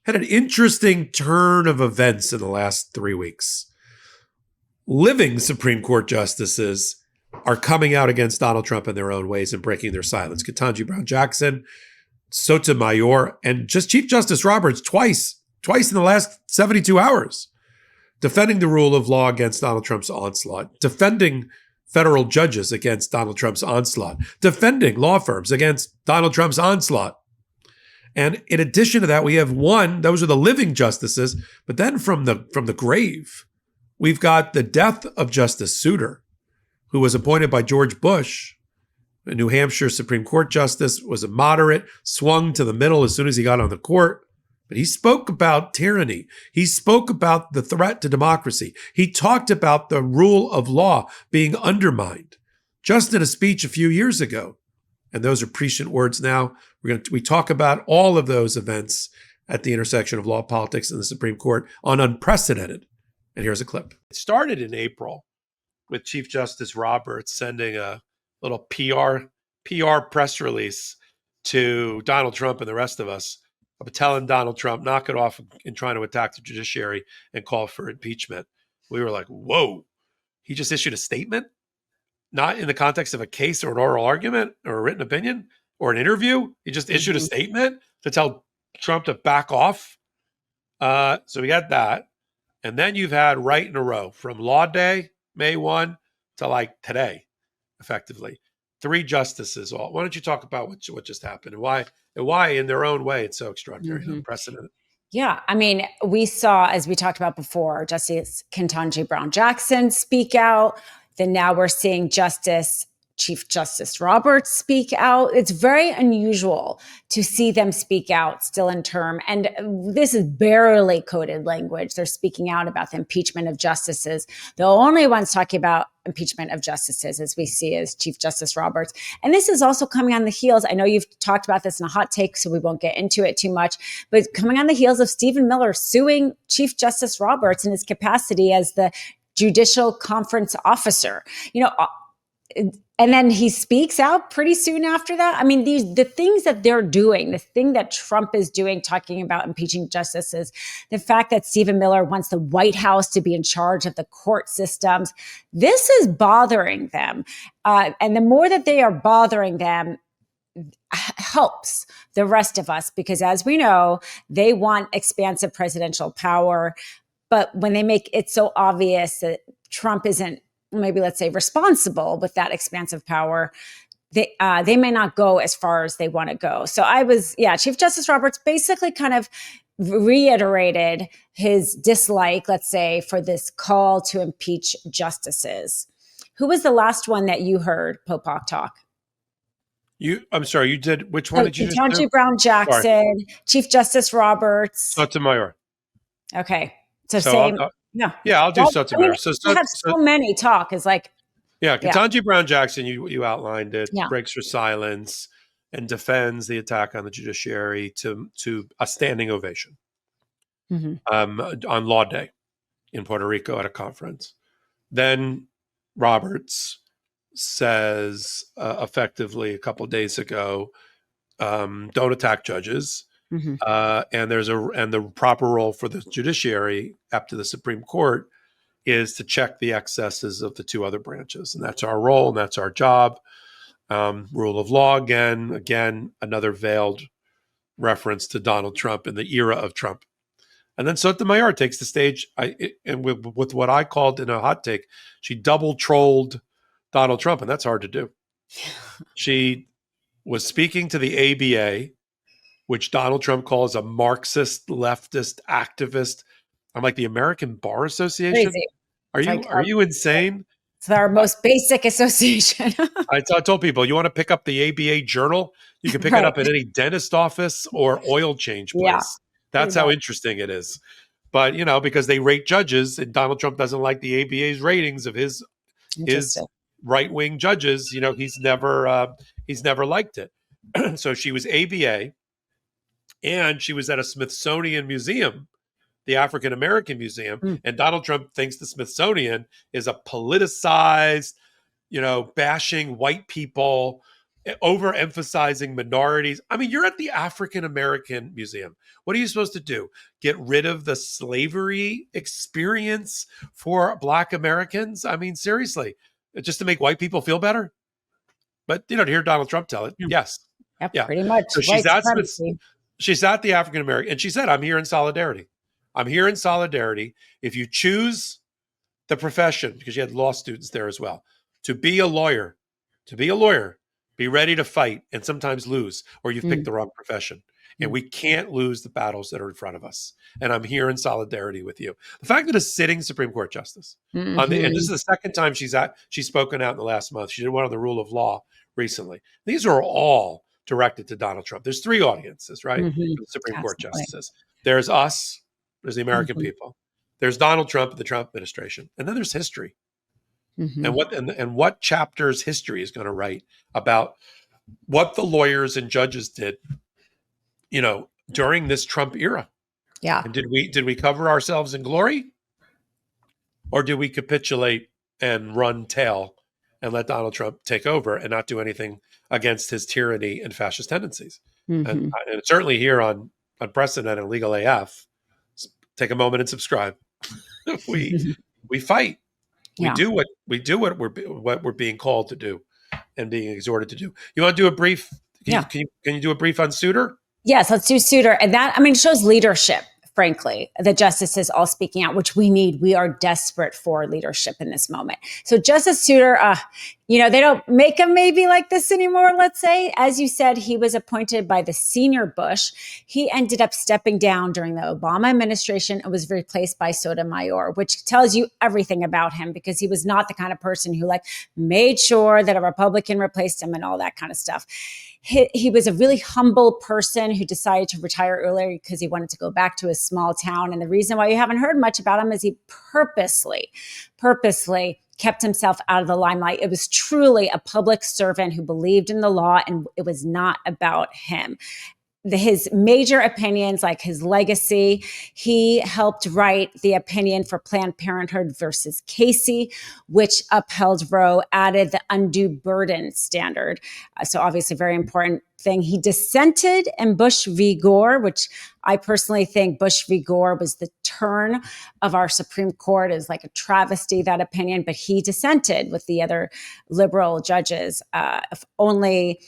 had an interesting turn of events in the last 3 weeks. Living Supreme Court justices are coming out against Donald Trump in their own ways and breaking their silence. Ketanji Brown Jackson, Sotomayor, and just Chief Justice Roberts twice in the last 72 hours, defending the rule of law against Donald Trump's onslaught, defending federal judges against Donald Trump's onslaught, defending law firms against Donald Trump's onslaught. And in addition to that, we have those are the living justices, but then from the grave, we've got the death of Justice Souter, who was appointed by George Bush, a New Hampshire Supreme Court justice, was a moderate, swung to the middle as soon as he got on the court. But he spoke about tyranny. He spoke about the threat to democracy. He talked about the rule of law being undermined just in a speech a few years ago. And those are prescient words now. We talk about all of those events at the intersection of law, politics, and the Supreme Court on Unprecedented. And here's a clip. It started in April with Chief Justice Roberts sending a little PR press release to Donald Trump and the rest of us, telling Donald Trump, knock it off and trying to attack the judiciary and call for impeachment. We were like, whoa, he just issued a statement, not in the context of a case or an oral argument or a written opinion or an interview. He just issued a statement to tell Trump to back off. So we got that. And then you've had right in a row from Law Day, May 1, to like today, effectively. 3 justices. Why don't you talk about what just happened and why in their own way it's so extraordinary and unprecedented? Yeah, I mean, we saw, as we talked about before, Justice Ketanji Brown Jackson speak out. Then now we're seeing Chief Justice Roberts speak out. It's very unusual to see them speak out still in term. And this is barely coded language. They're speaking out about the impeachment of justices. The only ones talking about impeachment of justices, as we see, is Chief Justice Roberts. And this is also coming on the heels. I know you've talked about this in a hot take, so we won't get into it too much, but coming on the heels of Stephen Miller suing Chief Justice Roberts in his capacity as the Judicial Conference Officer. And then he speaks out pretty soon after that. I mean, the things that they're doing, the thing that Trump is doing, talking about impeaching justices, the fact that Stephen Miller wants the White House to be in charge of the court systems, this is bothering them. And the more that they are bothering them, helps the rest of us, because as we know, they want expansive presidential power. But when they make it so obvious that Trump isn't, maybe let's say, responsible with that expansive power, they may not go as far as they want to go. So Chief Justice Roberts basically kind of reiterated his dislike, let's say, for this call to impeach justices. Who was the last one that you heard Popok talk? I'm sorry, you did, which one did you just do? Ketanji Brown Jackson, sorry. Chief Justice Roberts. Sotomayor. Okay. So same. I'll do Sotomayor. I have so many talk is like. Ketanji Brown Jackson, you outlined it, breaks her silence and defends the attack on the judiciary to a standing ovation on Law Day in Puerto Rico at a conference. Then Roberts says effectively a couple of days ago, don't attack judges. And the proper role for the judiciary up to the Supreme Court is to check the excesses of the 2 other branches. And that's our role and that's our job. Rule of law, again, another veiled reference to Donald Trump in the era of Trump. And then Sotomayor takes the stage and with what I called in a hot take, she double trolled Donald Trump, and that's hard to do. She was speaking to the ABA, which Donald Trump calls a Marxist, leftist, activist. I'm like, the American Bar Association? Crazy. Are you insane? It's our most basic association. I told people, you want to pick up the ABA Journal? You can pick it up at any dentist office or oil change place. Yeah. That's how interesting it is. But, because they rate judges, and Donald Trump doesn't like the ABA's ratings of his right-wing judges. He's never liked it. So she was ABA. And she was at a Smithsonian museum, the African American Museum. And Donald Trump thinks the Smithsonian is a politicized, bashing white people overemphasizing minorities. I mean, you're at the African American Museum. What are you supposed to do? Get rid of the slavery experience for Black Americans? I mean, seriously, just to make white people feel better? But to hear Donald Trump tell it, yes. Yep, Yeah. pretty much. So she's at the African American, and she said, I'm here in solidarity. I'm here in solidarity. If you choose the profession, because you had law students there as well, to be a lawyer, be ready to fight and sometimes lose, or you've picked the wrong profession. And we can't lose the battles that are in front of us. And I'm here in solidarity with you. The fact that a sitting Supreme Court justice, and this is the second time she's spoken out in the last month. She did one on the rule of law recently. These are all directed to Donald Trump. There's three audiences, right? For the Supreme Court justices. There's us, there's the American people. There's Donald Trump and the Trump administration. And then there's history. And what chapters history is going to write about what the lawyers and judges did, during this Trump era. Yeah. And did we cover ourselves in glory? Or did we capitulate and run tail and let Donald Trump take over and not do anything against his tyranny and fascist tendencies? And certainly here on Unprecedented and Legal AF, take a moment and subscribe. we fight. We do what we're being called to do and being exhorted to do. You want to do a brief? Can you do a brief on Souter? Yes, let's do Souter. And that, shows leadership, frankly, the justices all speaking out, which we need. We are desperate for leadership in this moment. So Justice Souter, they don't make him maybe like this anymore, let's say. As you said, he was appointed by the senior Bush. He ended up stepping down during the Obama administration and was replaced by Sotomayor, which tells you everything about him, because he was not the kind of person who made sure that a Republican replaced him and all that kind of stuff. He was a really humble person who decided to retire earlier because he wanted to go back to his small town. And the reason why you haven't heard much about him is he purposely kept himself out of the limelight. It was truly a public servant who believed in the law, and it was not about him. His major opinions, like his legacy, he helped write the opinion for Planned Parenthood versus Casey, which upheld Roe, added the undue burden standard. So obviously very important thing. He dissented in Bush v. Gore, which I personally think Bush v. Gore was the turn of our Supreme Court. Is like a travesty, that opinion, but he dissented with the other liberal judges. If only...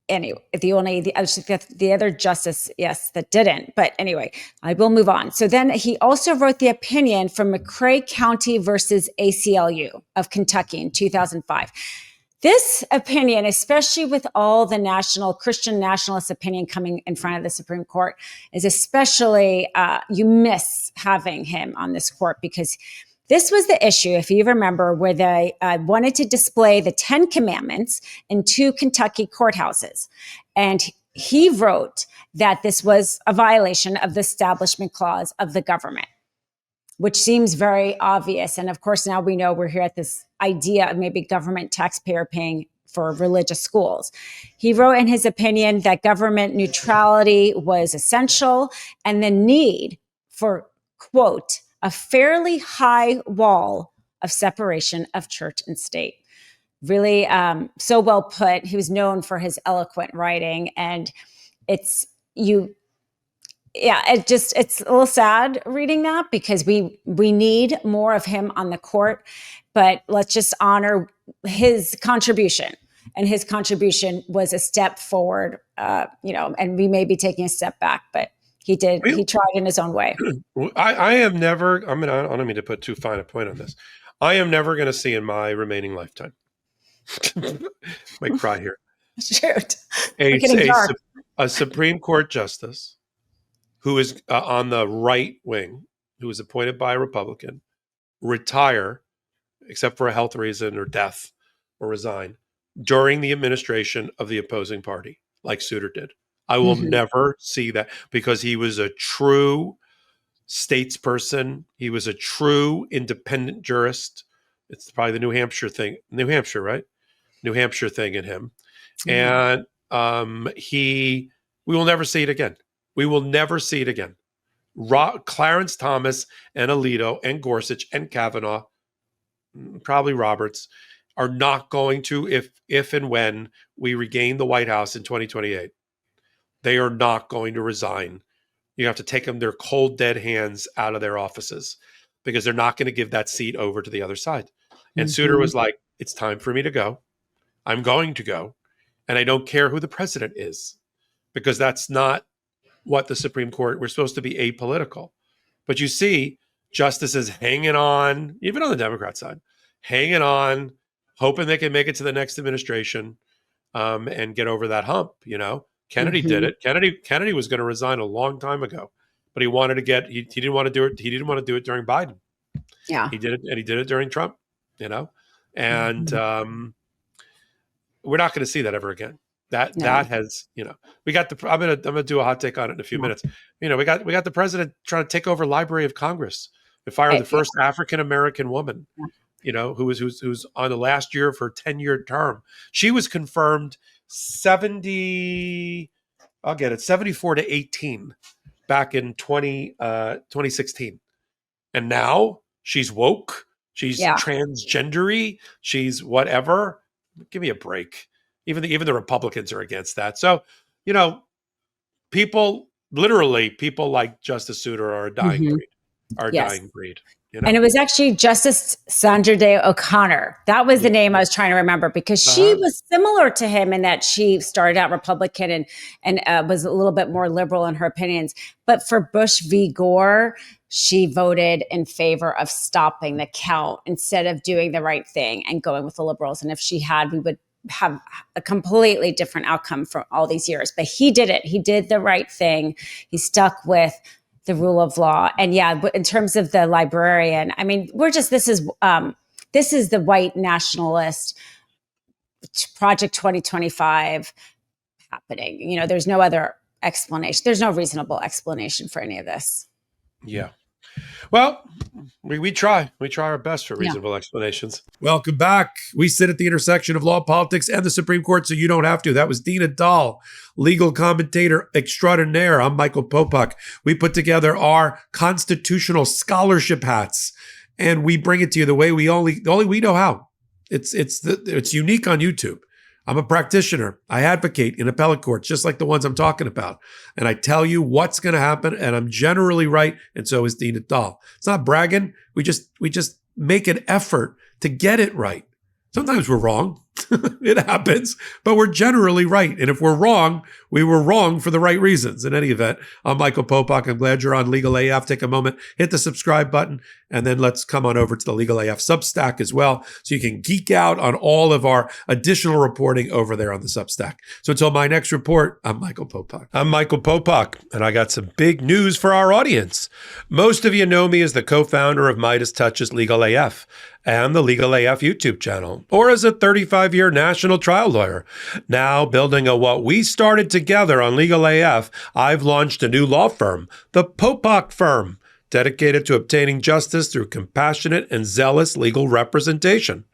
Anyway, the other justice, yes, that didn't. But anyway, I will move on. So then he also wrote the opinion from McRae County versus ACLU of Kentucky in 2005. This opinion, especially with all the Christian nationalist opinion coming in front of the Supreme Court, is especially, you miss having him on this court, because this was the issue, if you remember, where they wanted to display the 10 Commandments in 2 Kentucky courthouses. And he wrote that this was a violation of the Establishment Clause of the government, which seems very obvious. And of course, now we know we're here at this idea of maybe government taxpayer paying for religious schools. He wrote in his opinion that government neutrality was essential, and the need for, quote, a fairly high wall of separation of church and state. Really so well put. He was known for his eloquent writing, and it's a little sad reading that, because we need more of him on the court, but let's just honor his contribution. And his contribution was a step forward, and we may be taking a step back, but he did. He tried in his own way. I am never, I don't mean to put too fine a point on this. I am never going to see in my remaining lifetime. Might cry here. Shoot. A Supreme Court justice who is on the right wing, who was appointed by a Republican, retire, except for a health reason or death, or resign during the administration of the opposing party, like Souter did. I will never see that, because he was a true statesperson. He was a true independent jurist. It's probably the New Hampshire thing, right? New Hampshire thing in him. And we will never see it again. We will never see it again. Clarence Thomas and Alito and Gorsuch and Kavanaugh, probably Roberts, are not going to, if and when we regain the White House in 2028, they are not going to resign. You have to take them their cold, dead hands out of their offices because they're not going to give that seat over to the other side. And Souter was like, it's time for me to go. I'm going to go. And I don't care who the president is, because that's not what the Supreme Court, we're supposed to be apolitical. But you see justices hanging on, even on the Democrat side, hanging on, hoping they can make it to the next administration and get over that hump. You know, Kennedy did it. Kennedy was going to resign a long time ago, but he wanted to get, he didn't want to do it. He didn't want to do it during Biden. Yeah. He did it, and he did it during Trump, you know, and we're not going to see that ever again. That has, you know, we got the, I'm gonna do a hot take on it in a few minutes. You know, we got the president trying to take over Library of Congress to fire the first African-American woman, you know, who's on the last year of her 10-year term. She was confirmed 74 to 18 back in 2016. And now she's woke, she's transgendery, she's whatever. Give me a break. Even the Republicans are against that. So, you know, people like Justice Souter are a dying breed. Dying breed. You know? And it was actually Justice Sandra Day O'Connor. That was the name I was trying to remember, because she was similar to him in that she started out Republican and was a little bit more liberal in her opinions. But for Bush v. Gore, she voted in favor of stopping the count instead of doing the right thing and going with the liberals. And if she had, we would have a completely different outcome for all these years. But he did it. He did the right thing. He stuck with the rule of law. And yeah, in terms of the librarian, I mean, this is the white nationalist Project 2025 happening. You know, there's no other explanation. There's no reasonable explanation for any of this. Yeah. Well, we try our best for reasonable explanations. Welcome back. We sit at the intersection of law, politics, and the Supreme Court, so you don't have to. That was Dina, legal commentator extraordinaire. I'm Michael Popok. We put together our constitutional scholarship hats, and we bring it to you the way we only we know how. It's unique on YouTube. I'm a practitioner. I advocate in appellate courts, just like the ones I'm talking about. And I tell you what's going to happen, and I'm generally right, and so is Dina Dahl. It's not bragging. We just make an effort to get it right. Sometimes we're wrong. It happens, but we're generally right. And if we're wrong, we were wrong for the right reasons. In any event, I'm Michael Popok. I'm glad you're on Legal AF. Take a moment, hit the subscribe button, and then let's come on over to the Legal AF Substack as well, so you can geek out on all of our additional reporting over there on the Substack. So until my next report, I'm Michael Popok. I'm Michael Popok, and I got some big news for our audience. Most of you know me as the co-founder of Midas Touch's Legal AF and the Legal AF YouTube channel, or as a 35-year national trial lawyer. Now building on what we started together on Legal AF, I've launched a new law firm, the Popok Firm, dedicated to obtaining justice through compassionate and zealous legal representation.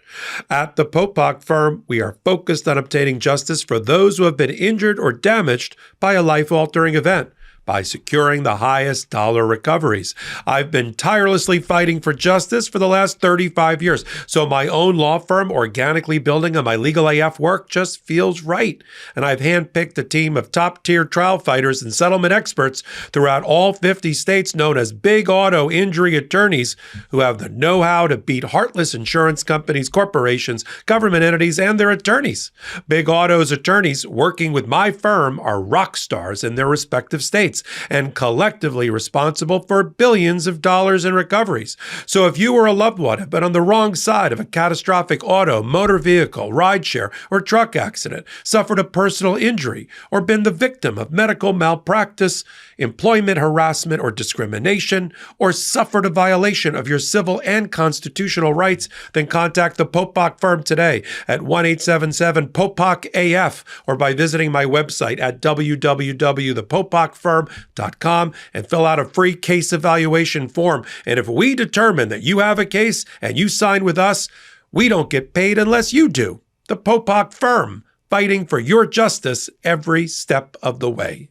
At the Popok Firm, we are focused on obtaining justice for those who have been injured or damaged by a life-altering event, by securing the highest dollar recoveries. I've been tirelessly fighting for justice for the last 35 years, so my own law firm organically building on my Legal AF work just feels right. And I've handpicked a team of top-tier trial fighters and settlement experts throughout all 50 states known as big auto injury attorneys who have the know-how to beat heartless insurance companies, corporations, government entities, and their attorneys. Big Auto's attorneys working with my firm are rock stars in their respective states and collectively responsible for billions of dollars in recoveries. So if you or a loved one have been on the wrong side of a catastrophic auto, motor vehicle, rideshare, or truck accident, suffered a personal injury, or been the victim of medical malpractice, employment harassment or discrimination, or suffered a violation of your civil and constitutional rights, then contact the Popok Firm today at 1-877-POPOK-AF or by visiting my website at www.thepopokfirm.com and fill out a free case evaluation form. And if we determine that you have a case and you sign with us, we don't get paid unless you do. The Popok Firm, fighting for your justice every step of the way.